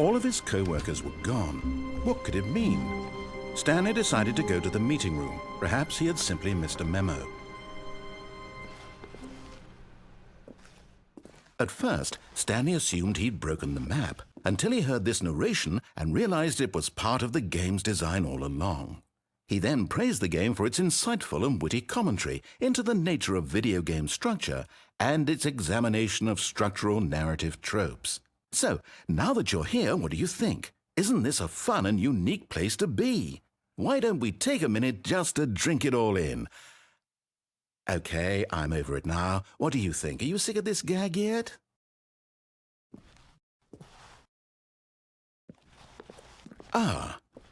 All of his co-workers were gone. What could it mean? Stanley decided to go to the meeting room. Perhaps he had simply missed a memo. At first, Stanley assumed he'd broken the map, until he heard this narration and realized it was part of the game's design all along. He then praised the game for its insightful and witty commentary into the nature of video game structure and its examination of structural narrative tropes. So, now that you're here, what do you think? Isn't this a fun and unique place to be? Why don't we take a minute just to drink it all in? Okay, I'm over it now. What do you think? Are you sick of this gag yet?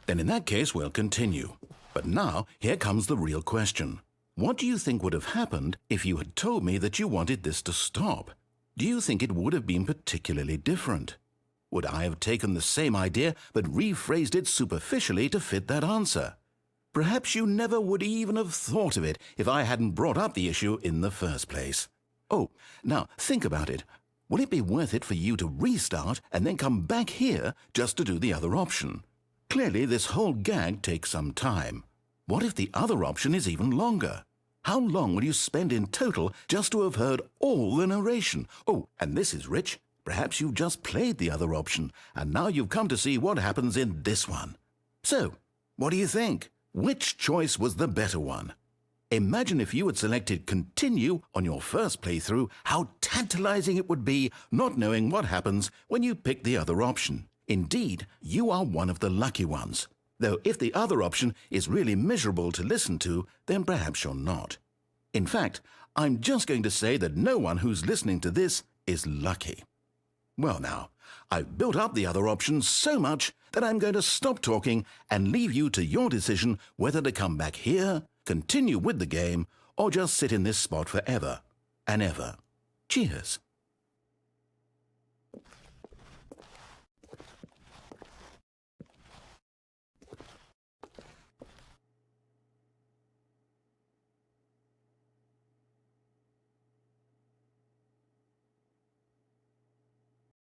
Then in that case we'll continue. But now, here comes the real question. What do you think would have happened if you had told me that you wanted this to stop? Do you think it would have been particularly different? Would I have taken the same idea but rephrased it superficially to fit that answer? Perhaps you never would even have thought of it if I hadn't brought up the issue in the first place. Oh, now think about it. Will it be worth it for you to restart and then come back here just to do the other option? Clearly, this whole gag takes some time. What if the other option is even longer? How long will you spend in total just to have heard all the narration? Oh, and this is rich. Perhaps you've just played the other option, and now you've come to see what happens in this one. So, what do you think? Which choice was the better one? Imagine if you had selected Continue on your first playthrough, how tantalizing it would be not knowing what happens when you pick the other option. Indeed, you are one of the lucky ones. Though if the other option is really miserable to listen to, then perhaps you're not. In fact, I'm just going to say that no one who's listening to this is lucky. Well now, I've built up the other options so much that I'm going to stop talking and leave you to your decision whether to come back here, continue with the game, or just sit in this spot forever and ever. Cheers.